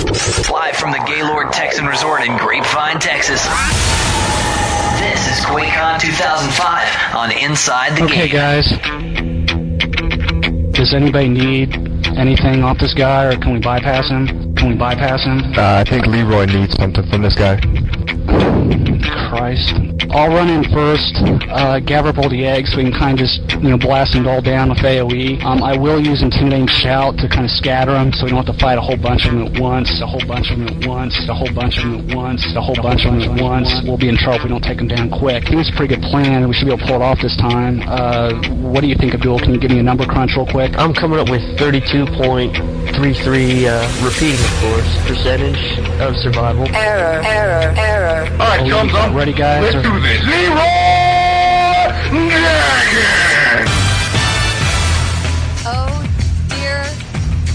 Live from the Gaylord Texan Resort in Grapevine, Texas. This is QuakeCon 2005 on Inside the Game. Okay, guys. Does anybody need anything off this guy, or can we bypass him? Can we bypass him? I think Leroy needs something from this guy. Christ. I'll run in first, gather up all the eggs so we can kind of just, blast them all down with AoE. I will use Intimidating Shout to kind of scatter them so we don't have to fight a whole bunch of them at once, a whole bunch of them at once, a whole bunch of them at once, a whole bunch of them at once. We'll be in trouble if we don't take them down quick. I think it's a pretty good plan, and we should be able to pull it off this time. What do you think, Abdul? Can you give me a number crunch real quick? I'm coming up with 32.33, repeating, of course, percentage of survival. Error. Alright, thumbs up. Ready, guys? Let's do this. Leroy! Oh, dear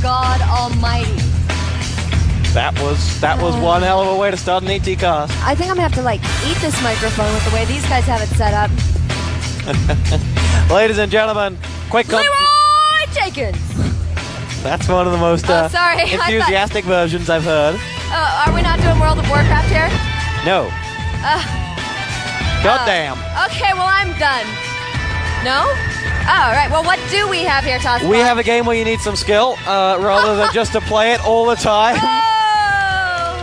God Almighty. That was one hell of a way to start an ET cast. I think I'm gonna have to eat this microphone with the way these guys have it set up. Ladies and gentlemen, QuakeCon. Leroy Jenkins. That's one of the most sorry. enthusiastic versions I've heard. Are we not doing World of Warcraft here? No. God damn. Okay, well I'm done. No? All right. Well, what do we have here, TosspoT? We have a game where you need some skill, rather than just to play it all the time. Oh!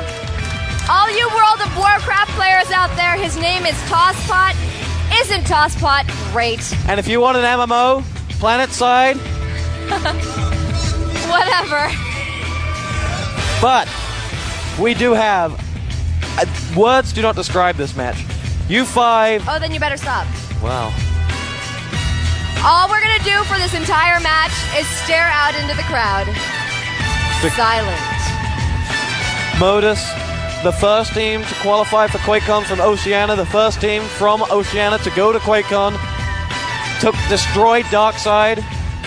All you World of Warcraft players out there, his name is TosspoT. Isn't TosspoT great? And if you want an MMO, planet side. Whatever. But we do have words do not describe this match. U5. Oh, then you better stop. Wow. All we're gonna do for this entire match is stare out into the crowd. Silent. Modus, the first team to qualify for QuakeCon from Oceania, the first team from Oceania to go to QuakeCon, destroyed Darkside.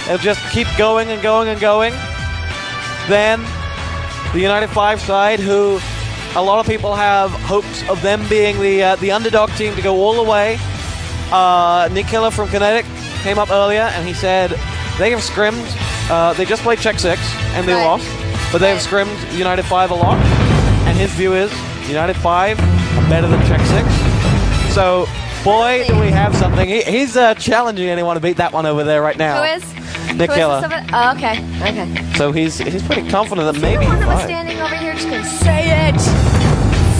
They'll just keep going and going and going. Then the United 5 side, who a lot of people have hopes of them being the underdog team to go all the way. Nick Killer from Kinetic came up earlier and he said they have scrimmed. They just played Check 6 and they lost, but they have scrimmed United 5 a lot. And his view is United 5 are better than Check 6. So, boy, do we have something. He's challenging anyone to beat that one over there right now. Who is? Nick Killer. Oh, okay. So he's pretty confident that maybe the one that was 5. standing over here just going to say it.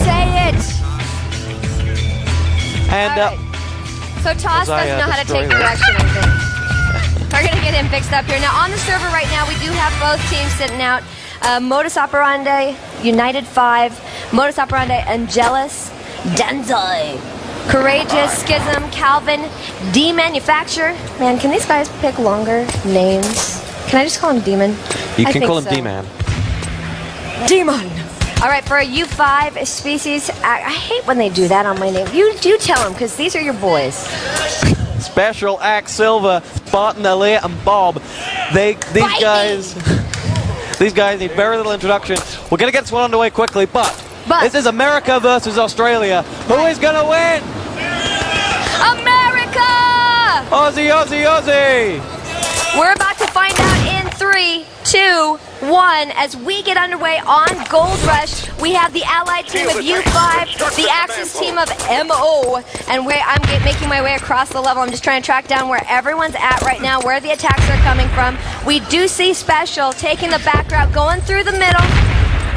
Say it. And right. So Toss doesn't know how to take direction, I think. We're going to get him fixed up here. Now, on the server right now, we do have both teams sitting out. Modus Operandi, United 5, Modus Operandi, Angelus, Denzai, Courageous, Schism, Calvin, D-Manufacture. Man, can these guys pick longer names? Can I just call him Demon? You can call him D-Man. Demon! All right, for a U5 species, I hate when they do that on my name. You do tell them, because these are your boys. Special Axe Silver, Spartan, Aaliyah, and Bob. These guys need very little introduction. We're going to get this one underway quickly, but this is America versus Australia. Who is going to win? America! Aussie, Aussie, Aussie! We're about to find out in 3, 2, 1. As we get underway on Gold Rush, we have the allied team of U5, the Axis team of MO, and I'm making my way across the level. I'm just trying to track down where everyone's at right now, where the attacks are coming from. We do see Special taking the back route, going through the middle.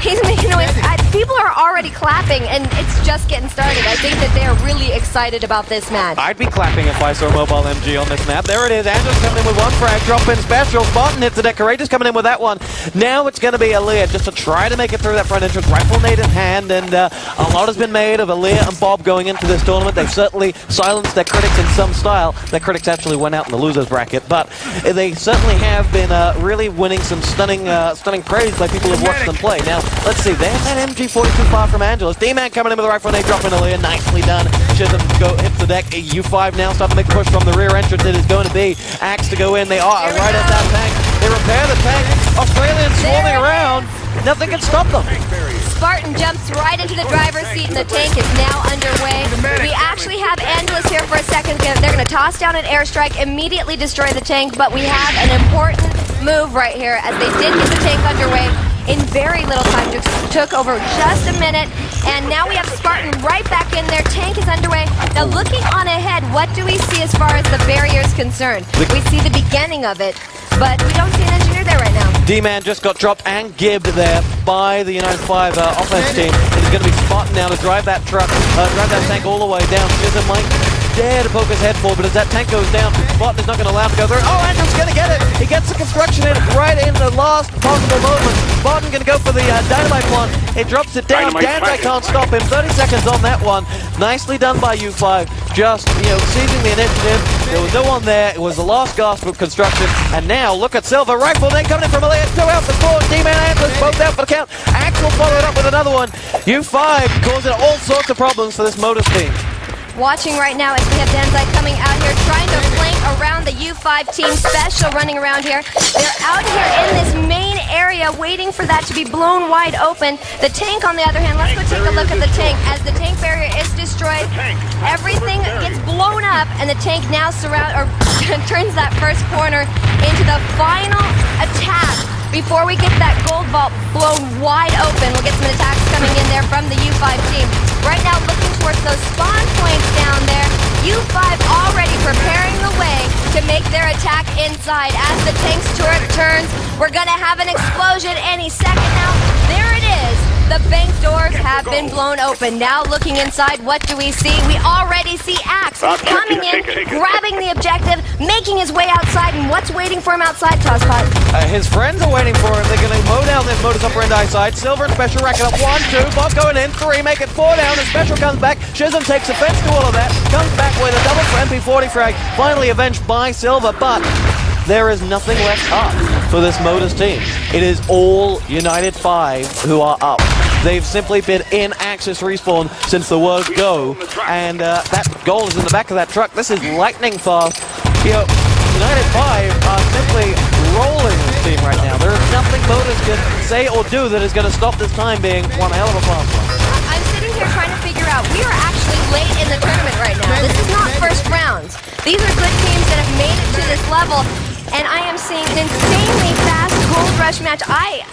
He's making noise. People are already clapping, and it's just getting started. I think that they are really excited about this match. I'd be clapping if I saw Mobile MG on this map. There it is. Andrew's coming in with one frag, drop in Special. Spartan hits the deck. Courageous coming in with that one. Now it's going to be Aaliyah just to try to make it through that front entrance. Rifle nade in hand, and a lot has been made of Aaliyah and Bob going into this tournament. They've certainly silenced their critics in some style. Their critics actually went out in the losers bracket, but they certainly have been really winning some stunning praise by people who've watched them play. Now, let's see. They have that MG42 far from Angelus. D-Man coming in with the rifle nade, dropping Aaliyah. Nicely done. Chisholm hits the deck. U5 now starting to make a push from the rear entrance. It is going to be Axe to go in. They are right at that tank. They repair the tank. Australians swarming around. Nothing can stop them. Spartan jumps right into the driver's seat, and the tank is now underway. We actually have Angelus here for a second. They're going to toss down an airstrike, immediately destroy the tank, but we have an important move right here as they did get the tank underway. in very little time. Took over just a minute, and now we have Spartan right back in there. Tank is underway. Now looking on ahead, what do we see as far as the barrier is concerned? We see the beginning of it, but we don't see an engineer there right now. D-Man just got dropped and gibbed there by the United 5 offense team. It's going to be Spartan now to drive that truck, drive that tank all the way down. Shizem might dare to poke his head forward, but as that tank goes down, Spartan is not going to allow him to go through. Oh, Andrew's going to get it! He gets the construction in right in the last possible moment. Spartan going to go for the dynamite plant. It drops it down. Danzai can't stop him. 30 seconds on that one. Nicely done by U5. Just, seizing the initiative. There was no one there. It was the last gasp of construction. And now, look at Silver. Rifle then coming in from Elliot. 2 out for 4. D-Man Antlers both out for the count. Axel followed up with another one. U5 causing all sorts of problems for this Modus team. Watching right now as we have Danzai coming out here, trying to flank around the U5 team. Special running around here. They're out here in this main area waiting for that to be blown wide open. The tank, on the other hand, let's go take a look at the tank. As the tank barrier is destroyed, everything gets blown up, and the tank now turns that first corner into the final attack. Before we get that gold vault blown wide open, we'll get some attacks coming in there from the U5 team. Right now, looking towards those spawn points down there. U5 already preparing the way to make their attack inside. As the tank's turret turns, we're gonna have an explosion any second now. There it is. The bank doors have been blown open. Now looking inside, what do we see? We already see Axe coming in, grabbing the objective, making his way outside, and what's waiting for him outside, TosspoT? His friends are waiting for him. They're going to mow down this Modus Operandi side. Silver and Special racking up 1, 2. Bob going in, 3, make it 4 down, and Special comes back. Shizem takes offense to all of that, comes back with a double for MP40 frag, finally avenged by Silver, but there is nothing left up for this Modus team. It is all United 5 who are up. They've simply been in Axis respawn since the word go, and that goal is in the back of that truck. This is lightning fast. United 5 are simply rolling this team right now. There is nothing Modus can say or do that is going to stop this time being one hell of a fast one. I'm sitting here trying to figure out, we are actually late in the tournament right now. This is not first rounds. These are good teams that have made it to this level, and I am seeing an insanely fast gold rush match. I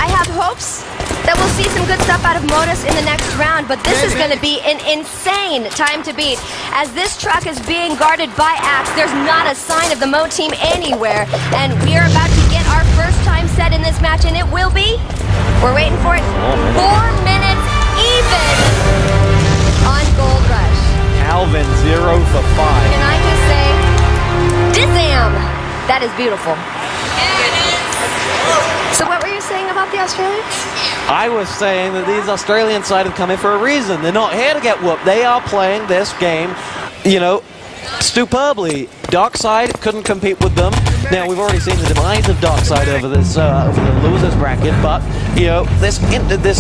have hopes that we'll see some good stuff out of Modus in the next round, but this is going to be an insane time to beat. As this truck is being guarded by Axe, there's not a sign of the Mo team anywhere, and we are about to get our first time set in this match, and it will be, we're waiting for it, 4 minutes even on Gold Rush. Calvin 0 for 5. Can I just say, Dizam! That is beautiful. So what were you saying about the Australians? I was saying that these Australian side have come in for a reason. They're not here to get whooped. They are playing this game, superbly. Darkside couldn't compete with them. Now, we've already seen the demise of Darkside over this over the losers bracket, but this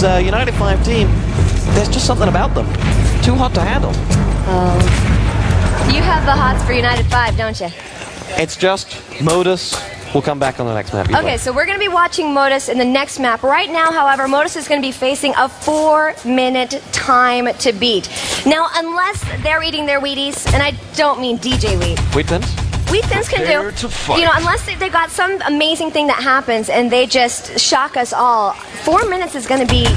United 5 team, there's just something about them. Too hot to handle. You have the hots for United 5, don't you? It's just Modus. We'll come back on the next map. Okay, so we're going to be watching Modus in the next map. Right now, however, Modus is going to be facing a 4-minute time to beat. Now, unless they're eating their Wheaties, and I don't mean DJ Wheat. Wheat Thins? Wheat Thins can do, unless they got some amazing thing that happens and they just shock us all. 4 minutes is going to be...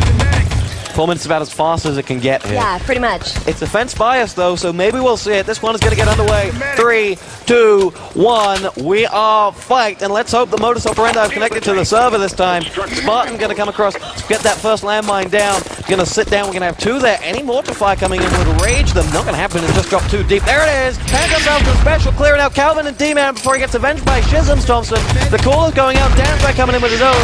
4 minutes is about as fast as it can get here. Yeah, pretty much. It's offense bias, though, so maybe we'll see it. This one is going to get underway. 3, 2, 1. We are fight, and let's hope the Modus Operandi are connected to the server this time. Spartan going to come across, get that first landmine down. Going to sit down. We're going to have 2 there. Any Mortify coming in would rage them. Not going to happen. It just dropped too deep. There it is. Hand comes out to Special, clearing out Calvin and D-Man before he gets avenged by Shizem's Thompson. The call is going out. Danzai coming in with his own.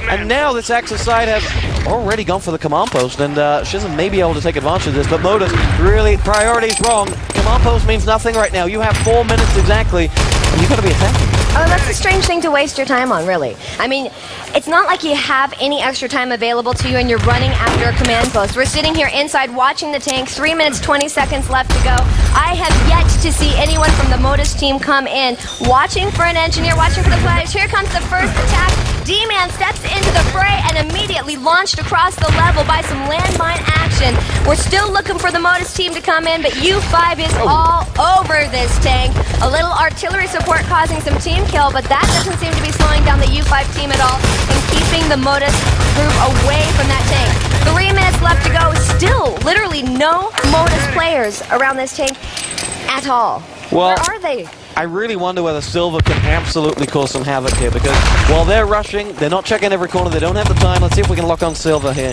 And now this Axis side has already gone for the command post, and Shizem may be able to take advantage of this, but Modus, really, priorities wrong. Command post means nothing right now. You have 4 minutes exactly, and you've got to be attacking. Oh, that's a strange thing to waste your time on, really. I mean, it's not like you have any extra time available to you and you're running after a command post. We're sitting here inside watching the tank, 3 minutes, 20 seconds left to go. I have yet to see anyone from the Modus team come in, watching for an engineer, watching for the players. Here comes the first attack. D-Man steps into the fray and immediately launched across the level by some landmine action. We're still looking for the Modus team to come in, but U5 is all over this tank. A little artillery support causing some team kill, but that doesn't seem to be slowing down the U5 team at all and keeping the Modus regroup away from that tank. 3 minutes left to go. Still, literally no Modus players around this tank at all. Well, where are they? I really wonder whether Silver can absolutely cause some havoc here, because while they're rushing, they're not checking every corner, they don't have the time. Let's see if we can lock on Silver here.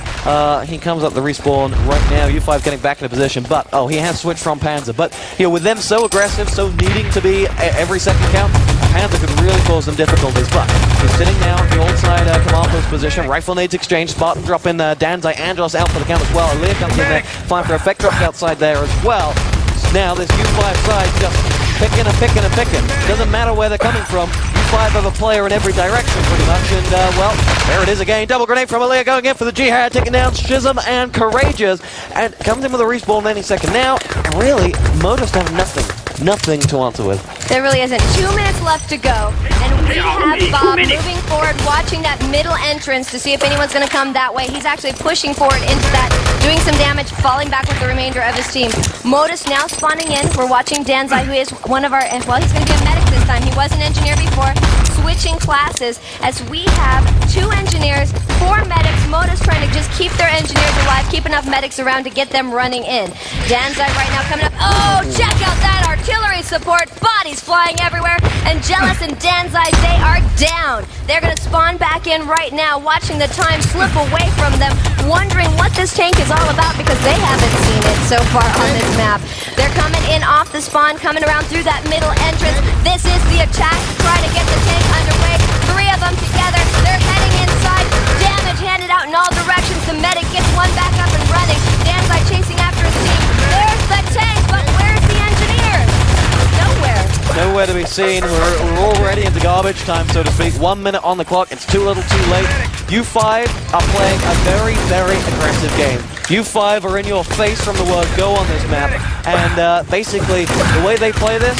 He comes up the respawn right now. U5 getting back into position, but, he has switched from Panzer. But, with them so aggressive, so needing to be every second count, Panzer could really cause them difficulties. But he's sitting now at the old side command post position. Rifle nades exchange, Spartan drop in Danzai, Angelos out for the count as well. Leah comes in there, flying for effect drops outside there as well. Now this U5 side just picking and picking and picking. Doesn't matter where they're coming from. U5 have a player in every direction pretty much. And, well, there it is again. Double grenade from Aaliyah going in for the Jihad, taking down Schism and Courageous. And comes in with a respawn any second now. And really, Modus have nothing to answer with. There really isn't. 2 minutes left to go. And we have Bob moving forward, watching that middle entrance to see if anyone's going to come that way. He's actually pushing forward into that, doing some damage, falling back with the remainder of his team. Modus now spawning in. We're watching Danzai, who is one of our, well, he's going to be a medic this time. He was an engineer before, switching classes as we have 2 engineers, 4 medics. Modus trying to just keep their engineers alive, keep enough medics around to get them running in. Danzai right now coming up. Oh, check out that artillery support. Bodies flying everywhere. And Jealous and Danzai, they are down. They're going to spawn back in right now, watching the time slip away from them, wondering what this tank is all about because they haven't seen it so far on this map. They're coming in off the spawn, coming around through that middle entrance. This is the attack to try to get the tank underway. 3 of them together. They're heading inside. Damage handed out in all directions. The medic gets one back up and running. Danzai chasing after his team. There's the tank, but where's the engineer? Nowhere. Nowhere to be seen. We're already into garbage time, so to speak. 1 minute on the clock. It's too little too late. U5 are playing a very, very aggressive game. U5 are in your face from the word go on this map. And basically, the way they play this,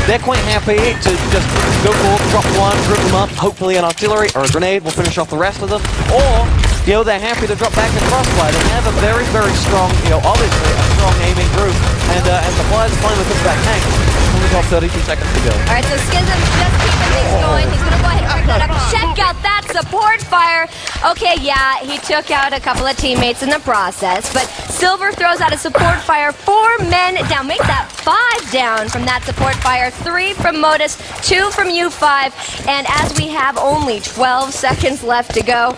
they're quite happy to just go forward, drop one, group them up, hopefully an artillery or a grenade will finish off the rest of them. Or, they're happy to drop back in crossfire. They have a very, very strong, obviously a strong aiming group. And the players finally push back tank. Only got 32 seconds to go. All right, so Schism just keeping things going. He's going to go ahead and pick that up. Check out that support fire. Okay, yeah, he took out a couple of teammates in the process, but Silver throws out a support fire. 4 men down. Make that 5 down from that support fire. 3 from Modus, 2 from U5, and as we have only 12 seconds left to go,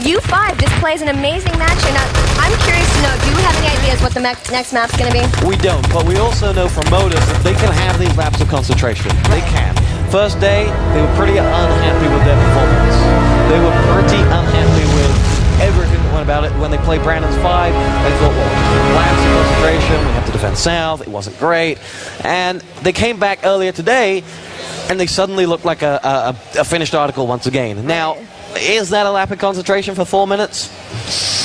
U5 just plays an amazing match here. Now, I'm curious to know, do you have any ideas what the next map's going to be? We don't, but we also know from Modus that they can have these laps of concentration. They can. First day, they were pretty unhappy with their performance. They were pretty unhappy with everything that went about it. When they played Brandon's 5, they thought, well, laps of concentration, we have to defend south, it wasn't great. And they came back earlier today, and they suddenly looked like a finished article once again. Now, is that a lap of concentration for 4 minutes?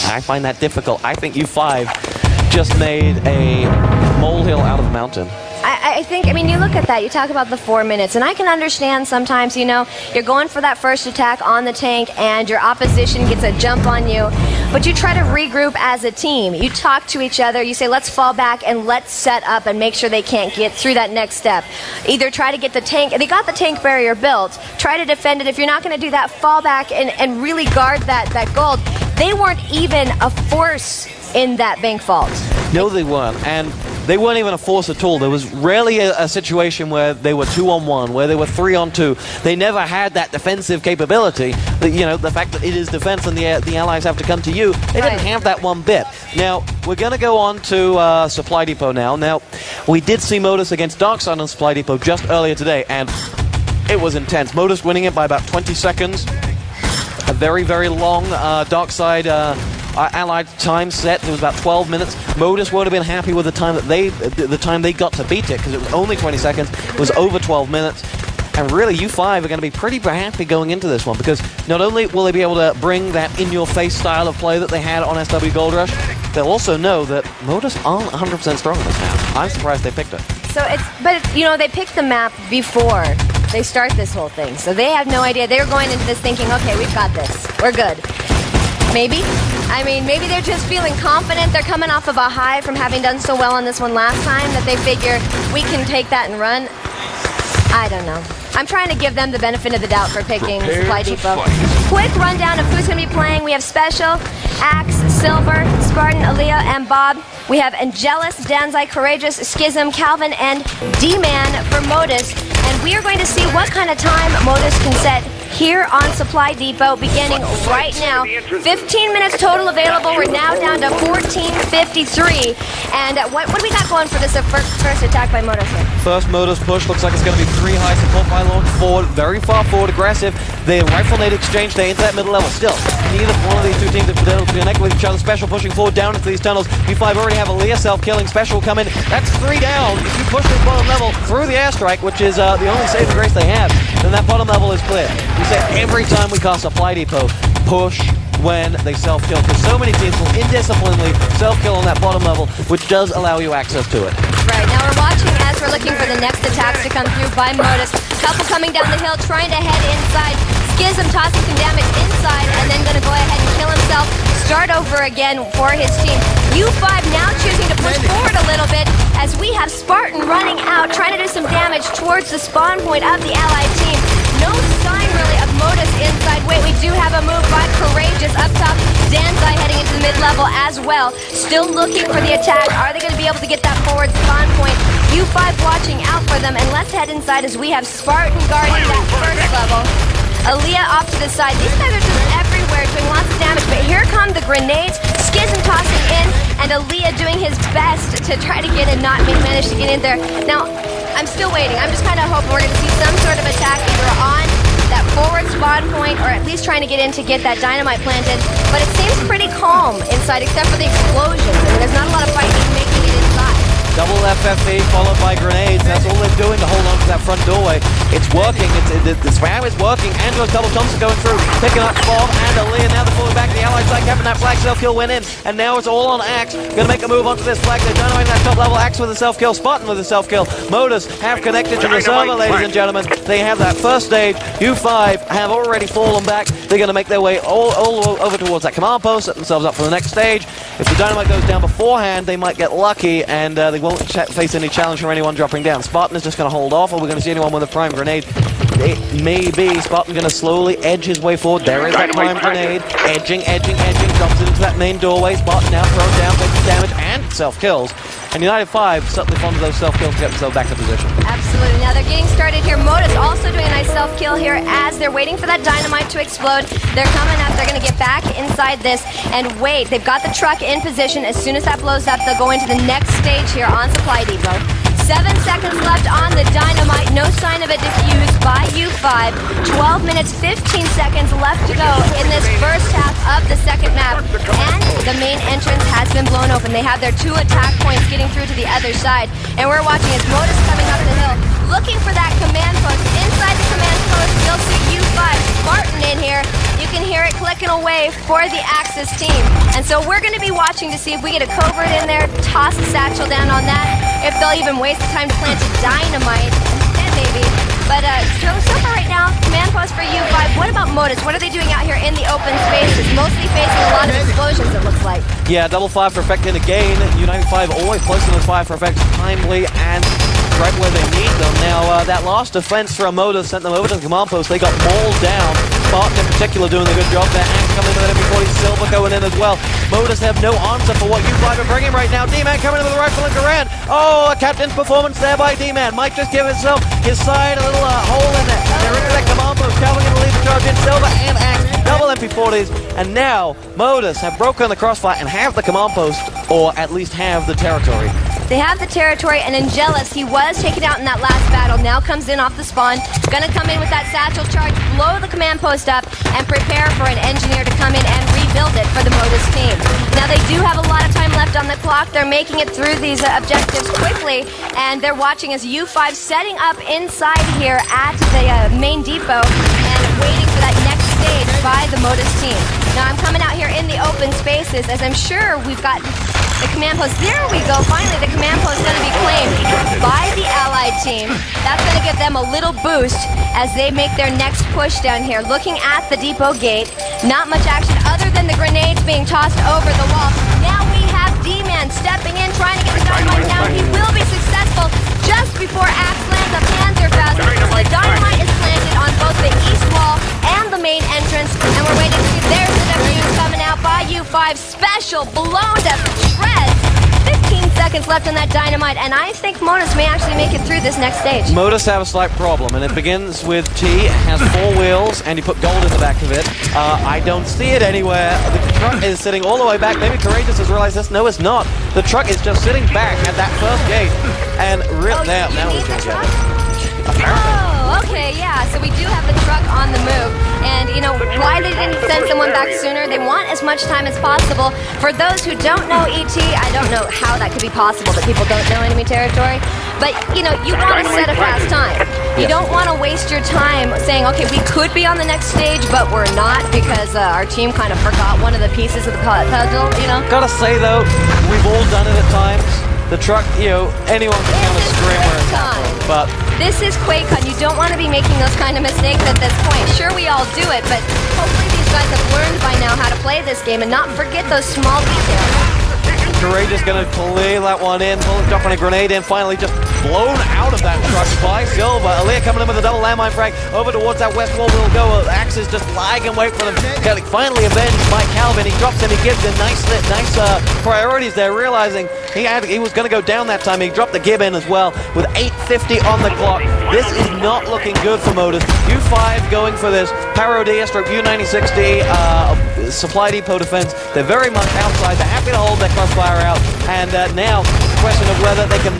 I find that difficult. I think U5 just made a molehill out of a mountain. I think, you look at that, you talk about the 4 minutes, and I can understand sometimes, you're going for that first attack on the tank and your opposition gets a jump on you, but you try to regroup as a team. You talk to each other, you say, let's fall back and let's set up and make sure they can't get through that next step. Either try to get the tank, they got the tank barrier built, try to defend it. If you're not going to do that, fall back and really guard that gold. They weren't even a force in that bank vault. No, they weren't, and they weren't even a force at all. There was rarely a situation where they were 2-on-1, where they were 3-on-2. They never had that defensive capability. The fact that it is defense and the allies have to come to you, they didn't have that one bit. Now, we're going to go on to Supply Depot now. Now, we did see Modus against Darkside on Supply Depot just earlier today, and it was intense. Modus winning it by about 20 seconds. A very, very long Darkside allied time set. It was about 12 minutes. Modus won't have been happy with the time that they got to beat it, because it was only 20 seconds. It was over 12 minutes. And really, U5 are going to be pretty happy going into this one, because not only will they be able to bring that in-your-face style of play that they had on SW Gold Rush, they'll also know that Modus aren't 100% strong on this map. I'm surprised they picked it. But they picked the map before they start this whole thing, so they have no idea. They're going into this thinking, okay, we've got this. We're good. Maybe. Maybe they're just feeling confident. They're coming off of a high from having done so well on this one last time that they figure we can take that and run. I don't know. I'm trying to give them the benefit of the doubt for picking Supply Depot. Quick rundown of who's going to be playing. We have Special, Axe, Silver, Spartan, Aaliyah, and Bob. We have Angelus, Danzai, Courageous, Schism, Calvin, and D-Man for Modus. And we are going to see what kind of time Modus can set here on Supply Depot beginning right now. 15 minutes total available. We're now down to 14:53. And what do we got going for this first attack by Modus? First Modus push looks like it's going to be 3 high support pylons forward, very far forward, aggressive. The rifle nade exchange, they into that middle level. Still, neither one of these two teams have been able to connect with each other. Special pushing forward down into these tunnels. U5 already have Aaliyah self-killing. Special come in. That's 3 down. If you push this bottom level through the airstrike, which is the only saving grace they have, then that bottom level is clear. We say every time we cast Supply Depot, push when they self-kill, because so many teams will indisciplinedly self-kill on that bottom level, which does allow you access to it. Right, now we're watching as we're looking for the next attacks to come through by Modus. Couple coming down the hill, trying to head inside. Schism tossing some damage inside, and then going to go ahead and kill himself. Start over again for his team. U5 now choosing to push forward a little bit, as we have Spartan running out, trying to do some damage towards the spawn point of the allied team. No sign really of Modus inside. Wait, we do have a move by Courageous up top. Danzai heading into the mid-level as well. Still looking for the attack. Are they going to be able to get that forward spawn point? U5 watching out for them, and let's head inside as we have Spartan guarding that first level. Aaliyah off to the side. These guys are just everywhere doing lots of damage, but here come the grenades. Schism tossing in, and Aaliyah doing his best to try to get and not manage to get in there. Now, I'm still waiting. I'm just kind of hoping we're going to see some sort of attack either on that forward spawn point or at least trying to get in to get that dynamite planted. But it seems pretty calm inside except for the explosions. I mean, there's not a lot of fighting making it inside. Double FFE followed by grenades. That's all they're doing to hold on to that front doorway. It's working. The spam is working. Angelo's double Thompson going through, picking up Bob and Aaliyah. Now they're falling back to the allied side, having that flag self-kill went in. And now it's all on Axe. Gonna make a move onto this flag. They're dynamiting that top level. Axe with a self-kill. Spartan with a self-kill. Modus have connected to the server, ladies and gentlemen. They have that first stage. U5 have already fallen back. They're gonna make their way all over towards that command post, set themselves up for the next stage. If the dynamite goes down beforehand, they might get lucky and they won't face any challenge from anyone dropping down. Spartan is just going to hold off, or we're going to see anyone with a prime grenade. It may be Spartan going to slowly edge his way forward. There is that prime grenade. Edging, jumps into that main doorway. Spartan now thrown down, takes damage, and self-kills. And United 5 certainly fond of those self-kills to get themselves back in position. Absolutely. Now they're getting started here. Modus also doing a nice self-kill here as they're waiting for that dynamite to explode. They're coming up. They're going to get back inside this and wait. They've got the truck in position. As soon as that blows up, they'll go into the next stage here on Supply Depot. 7 seconds left on the dynamite. No sign of it diffused by U5. 12 minutes, 15 seconds left to go in this first half of the second map. And the main entrance has been blown open. They have their 2 attack points getting through to the other side. And we're watching as Modus coming up the hill, looking for that command post. Inside the command post, you'll see U5 Spartan in here. You can hear it clicking away for the Axis team. And so we're going to be watching to see if we get a covert in there, toss a satchel down on that, if they'll even waste the time to plant a dynamite. And maybe. But so far right now, command post for U5. What about Modus? What are they doing out here in the open spaces? Mostly facing a lot of explosions, it looks like. Yeah, double 5 for effect in again. United 5 always placing those 5 for effects timely and right where they need them. Now, that last defense from Modus sent them over to the command post. They got mauled down. Spartan in particular doing a good job there. Axe coming in with an MP40, Silver going in as well. Modus have no answer for what U5 are bringing right now. D-Man coming in with a rifle and Garand. Oh, a captain's performance there by D-Man. Might just give himself his side a little hole in there. They're into that command post. Calvin going to lead the charge in. Silver and Axe, double MP40s. And now, Modus have broken the crossfire and have the command post, or at least have the territory. They have the territory, and Angelus, he was taken out in that last battle, now comes in off the spawn, gonna come in with that satchel charge, blow the command post up, and prepare for an engineer to come in and rebuild it for the Modus team. Now they do have a lot of time left on the clock. They're making it through these objectives quickly, and they're watching as U5 setting up inside here at the main depot and waiting for that next stage by the Modus team. Now I'm coming out here in the open spaces, as I'm sure we've got the command post. There we go. Finally, the command post is going to be claimed by the allied team. That's going to give them a little boost as they make their next push down here. Looking at the depot gate, not much action other than the grenades being tossed over the wall. Now we have D-Man stepping in, trying to get the dynamite down. He will be successful just before Axe slam the Panzerfaust. So the dynamite is planted on both the east wall and the main entrance, and we're waiting to see. There's the W coming out by U5. Special, blown to shreds. 15 seconds left on that dynamite, and I think Modus may actually make it through this next stage. Modus have a slight problem, and it begins with T, has 4 wheels, and you put gold in the back of it. I don't see it anywhere. The truck is sitting all the way back. Maybe Courageous has realized this. No, it's not. The truck is just sitting back at that first gate, and now he's going to get it. Oh, okay, yeah. So we do have the truck on the move. And, you know, why they didn't send someone back sooner? They want as much time as possible. For those who don't know ET, I don't know how that could be possible, that people don't know enemy territory. But, you know, you want to set a fast time. You don't want to waste your time saying, okay, we could be on the next stage, but we're not because our team kind of forgot one of the pieces of the puzzle, you know? Gotta say, though, we've all done it at times. The truck, you know, anyone can kind of scream where it's happening, but this is QuakeCon. You don't want to be making those kind of mistakes at this point. Sure, we all do it, but hopefully these guys have learned by now how to play this game and not forget those small details. Courageous gonna clear that one in, dropping a grenade in, finally just blown out of that truck by Silva. Aaliyah coming in with a double landmine frag over towards that west wall will go. Axe is just lying and wait for them. Finally avenged by Calvin. He drops and he gives them nice priorities there, realizing he was gonna go down that time. He dropped the gib in as well with 8:50 on the clock. This is not looking good for Modus. U5 going for this Parodia stroke U9060 supply depot defense. They're very much outside. They're happy to hold their crossfire out, and now it's a question of whether they can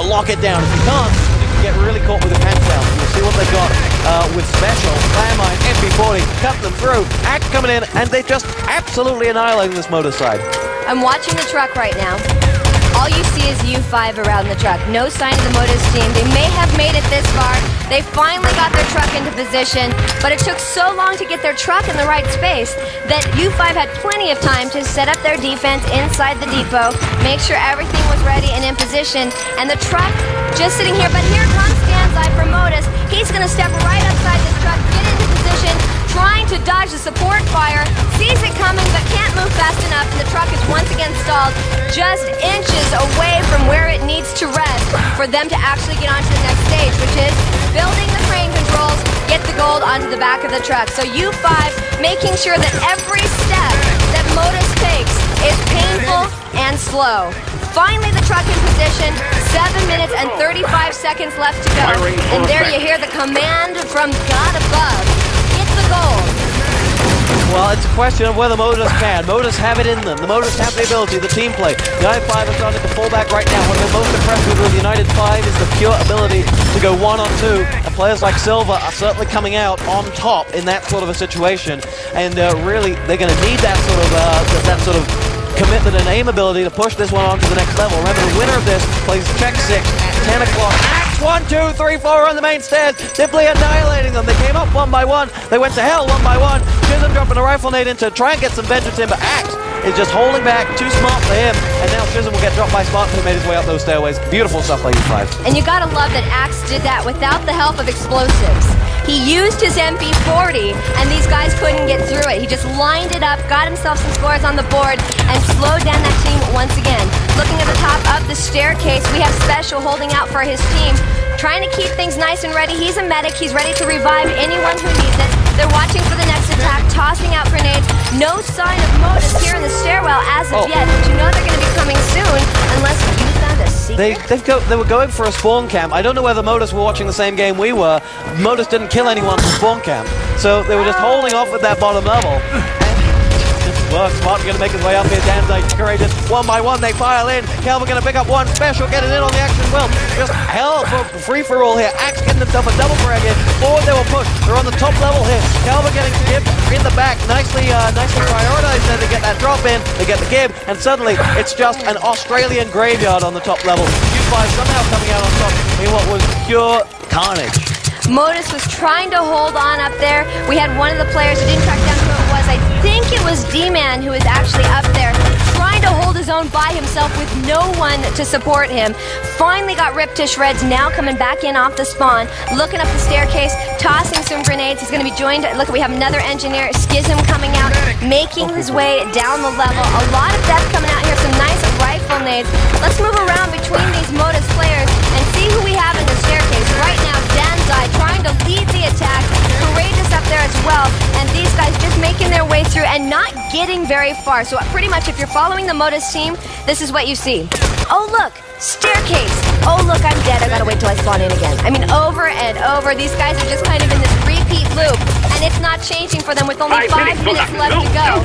lock it down. If you can't, you can get really caught with the pants down. You'll see what they've got with special landmine, MP40, cut them through, Act coming in, and they just absolutely annihilating this Modus side. I'm watching the truck right now. All you see is U5 around the truck. No sign of the Modus team. They may have made it this far. They finally got their truck into position, but it took so long to get their truck in the right space that U5 had plenty of time to set up their defense inside the depot, make sure everything was ready and in position, and the truck just sitting here. But here comes Stanzai from Modus. He's going to step right upside this truck, get into position, trying to dodge the support fire, sees it coming but can't move fast enough, and the truck is once again stalled just inches away from where it needs to rest for them to actually get onto the next stage, which is building the crane controls, get the gold onto the back of the truck. So U5 making sure that every step that Modus takes is painful and slow. Finally the truck in position, 7 minutes and 35 seconds left to go, and there you hear the command from God above. Get the gold. Well, it's a question of whether Modus can. Modus have it in them. The Modus have the ability, the team play. United 5 are starting to fall back right now. What I'm most impressed with United 5 is the pure ability to go 1-on-2. And players like Silva are certainly coming out on top in that sort of a situation. And really, they're going to need that sort of commitment and aim ability to push this one on to the next level. Remember, the winner of this plays check 6 at 10 o'clock. Axe 1, 2, 3, 4 on the main stairs, simply annihilating them. They came up one by one. They went to hell one by one. Chisholm dropping a rifle nade in to try and get some vengeance in, but Axe is just holding back, too smart for him. And now Chisholm will get dropped by Spartan, who made his way up those stairways. Beautiful stuff by U5. And you gotta love that Axe did that without the help of explosives. He used his MP40, and these guys couldn't get through it. He just lined it up, got himself some scores on the board, and slowed down that team once again. Looking at the top of the staircase, we have Special holding out for his team, trying to keep things nice and ready. He's a medic. He's ready to revive anyone who needs it. They're watching for the next attack, tossing out grenades. No sign of Modus here in the stairwell as of yet, but you know they're going to be coming soon, unless you found a secret. They were going for a spawn camp. I don't know whether Modus were watching the same game we were. Modus didn't kill anyone from spawn camp, so they were just holding off at that bottom level. Works. Spartan going to make his way up here. Danzai, Courageous, one by one they file in. Calvin going to pick up one. Special getting in on the action well. Just hell for free-for-all here. Axe getting himself a double frag in. Forward they will push. They're on the top level here. Calvin getting gib in the back. Nicely prioritized there to get that drop in. They get the gib, and suddenly it's just an Australian graveyard on the top level. U5 somehow coming out on top in what was pure carnage. Modus was trying to hold on up there. We had one of the players who didn't track down who it was. I think it was D-Man who was actually up there trying to hold his own by himself with no one to support him. Finally got ripped to shreds, now coming back in off the spawn, looking up the staircase, tossing some grenades. He's going to be joined. Look, we have another engineer, Schism, coming out, making his way down the level. A lot of death coming out here, some nice rifle nades. Let's move around between these Modus players and see see who we have in the staircase. Right now, Danzai trying to lead the attack. Courageous up there as well. And these guys just making their way through and not getting very far. So pretty much if you're following the Modus team, this is what you see. Oh, look. Staircase. Oh, look, I'm dead. I gotta wait till I spawn in again. I mean, over and over. These guys are just kind of in this repeat loop. And it's not changing for them with only 5 minutes left to go.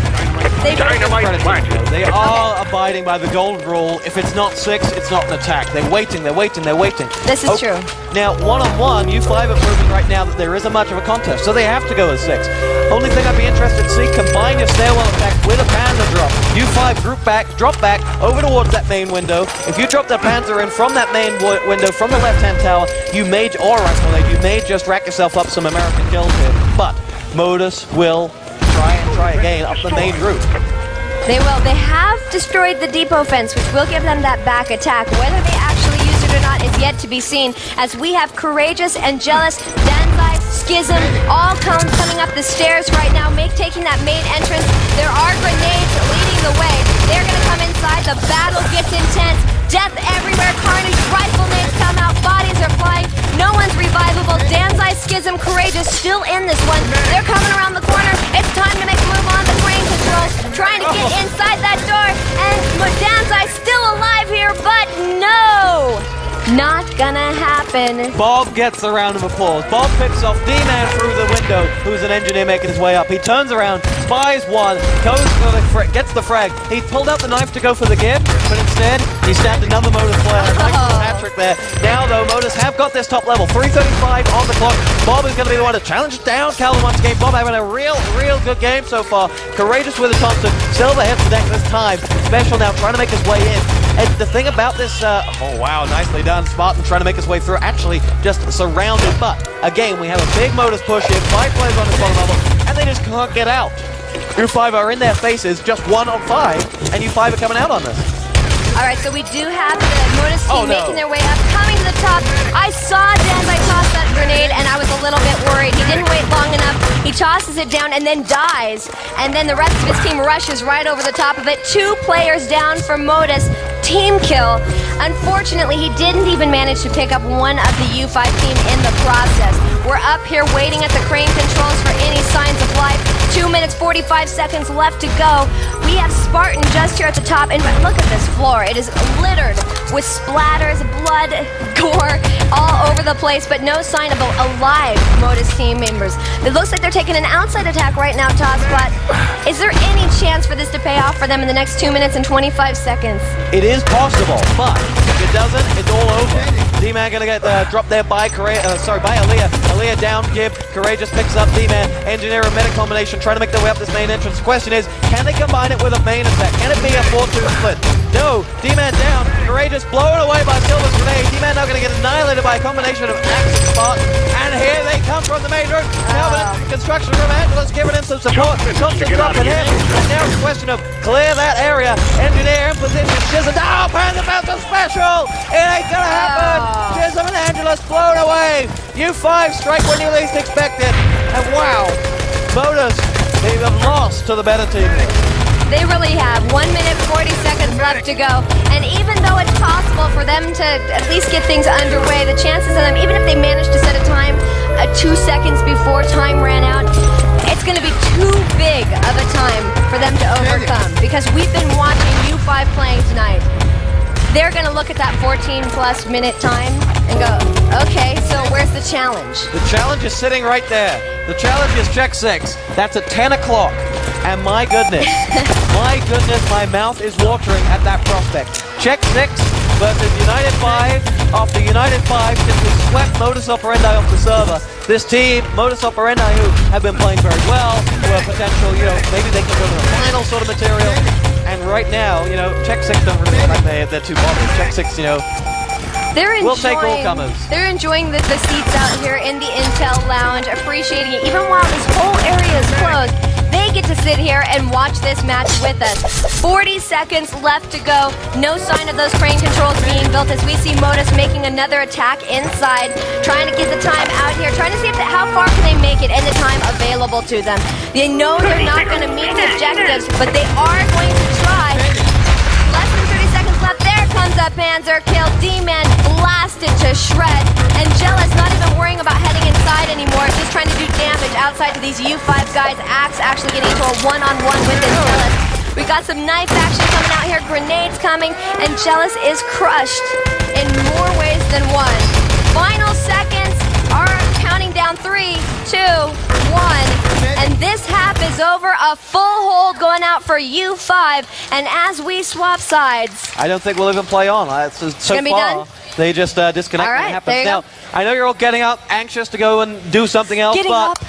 They are abiding by the gold rule. If it's not 6, it's not an attack. They're waiting, they're waiting, they're waiting. This is true. Now, one-on-one, U5 are proving right now that there isn't much of a contest, so they have to go as 6. Only thing I'd be interested to see, combine your stairwell attack with a Panzer drop. U5 group back, drop back, over towards that main window. If you drop that Panzer in from that main window, from the left-hand tower, you may, or rifle blade, you may just rack yourself up some American kills here. But Modus will try again up the main route. They will. They have destroyed the depot fence, which will give them that back attack. Whether they actually use it or not is yet to be seen, as we have Courageous and Jealous, Danzai, Schism, all coming up the stairs right now, taking that main entrance. There are grenades leading the way. They're going to come inside. The battle gets intense. Death everywhere. Carnage. Rifle nades come out. Bodies are flying. No one's revivable. Danzai, Schism, Courageous still in this one. They're coming around the corner. It's time to make a move on the crane controls. Trying to get inside that door. And Danzai still alive here, but no! Not gonna happen. Bob gets a round of applause. Bob picks off D-Man through the window, who's an engineer making his way up. He turns around, spies one, goes for the gets the frag. He pulled out the knife to go for the give, but instead, he stabbed another Modus player. Nice little hat-trick there. Now, though, Modus have got this top level. 3:35 on the clock. Bob is going to be the one to challenge down Calvin once again. Bob having a real good game so far. Courageous with a Thompson. Silver hits the deck this time. Special now, trying to make his way in. And the thing about this, oh wow, nicely done. Spartan trying to make his way through, actually just surrounded. But again, we have a big Modus push here, 5 players on this bottom level, and they just can't get out. U5 are in their faces, just 1 on 5, and U5 are coming out on this. Alright, so we do have the Modus team making their way up, coming to the top. I saw Danzai toss that grenade, and I was a little bit worried. He didn't wait long enough. He tosses it down and then dies. And then the rest of his team rushes right over the top of it. 2 players down for Modus. Team kill. Unfortunately, he didn't even manage to pick up one of the U5 team in the process. We're up here waiting at the crane controls for any signs of life. 2 minutes, 45 seconds left to go. We have Spartan just here at the top, and look at this floor. It is littered with splatters, blood, gore, all over the place, but no sign of alive Modus team members. It looks like they're taking an outside attack right now, TosspoT. Is there any chance for this to pay off for them in the next 2 minutes and 25 seconds? It is possible, but if it doesn't, it's all over. D-Man gonna get dropped there by Aaliyah. Aaliyah down, give. Courageous picks up D-Man. Engineer a meta combination, trying to make their way up this main entrance. The question is, can they combine it with a main attack? Can it be a 4-2 split? No. D-Man down. Courageous blown away by Silver's grenade. D-Man now gonna get annihilated by a combination of Axe and Spartan. And here they come from the main room. Calvin, construction room, Angelos giving him some support. Thompson's up and him. And now it's a question of clear that area. Engineer in position. Schism. Oh, Panzer Falcon special! It ain't gonna happen! Schism and Angelos blown away! U5 strike when you least expect it. And wow, Modus, they have lost to the better team. They really have. 1 minute, 40 seconds left to go. And even though it's possible for them to at least get things underway, the chances of them, even if they manage to set a time 2 seconds before time ran out, it's going to be too big of a time for them to overcome. Because we've been watching U5 playing tonight. They're going to look at that 14-plus minute time and go, okay, so where's the challenge? The challenge is sitting right there. The challenge is check 6. That's at 10 o'clock. And my goodness, my mouth is watering at that prospect. Check 6 versus United 5. After United 5 simply swept Modus Operandi off the server. This team, Modus Operandi, who have been playing very well, who are potential, maybe they can go to the final sort of material. And right now, check 6 don't really look like they're too bothered. Check 6, we'll take all comers. They're enjoying the seats out here in the Intel Lounge, appreciating it. Even while this whole area is closed, they get to sit here and watch this match with us. 40 seconds left to go. No sign of those crane controls being built as we see Modus making another attack inside, trying to get the time out here, trying to see how far can they make it and the time available to them. They know they're not going to meet the objectives, but they are going to try. Less than 30 seconds left. There comes a Panzer kill. D-Man blasted to to shred. And Jealous not even worrying about heading inside anymore, just trying to do damage outside to these U5 guys. Axe actually getting into a one-on-one with this Jealous. We got some knife action coming out here, grenades coming, and Jealous is crushed in more ways than one. Final seconds are counting down 3, 2, 1, and this half is over. A full hold going out for U5, and as we swap sides, I don't think we'll even play on. So gonna be far, done? they just disconnect All right, when it happens. there you Now, go. I know you're all getting up, anxious to go and do something else, Getting but up.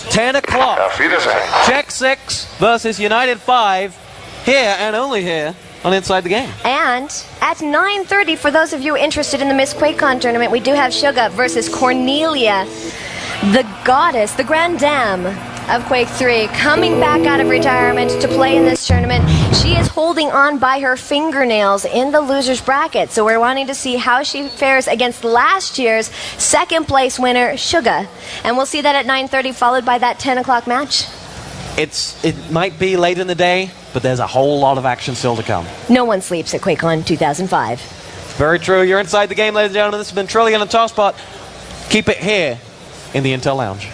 10 o'clock, Auf Wiedersehen. Czech 6 versus United 5, here and only here on Inside the Game. And at 9:30, for those of you interested in the Miss QuakeCon tournament, we do have Suga versus Cornelia, the goddess, the grand dame of Quake 3, coming back out of retirement to play in this tournament. She is holding on by her fingernails in the loser's bracket, so we're wanting to see how she fares against last year's second place winner, Suga. And we'll see that at 9:30, followed by that 10 o'clock match. It might be late in the day, but there's a whole lot of action still to come. No one sleeps at QuakeCon 2005. Very true. You're Inside the Game, ladies and gentlemen. This has been Trillian and TosspoT. Keep it here in the Intel Lounge.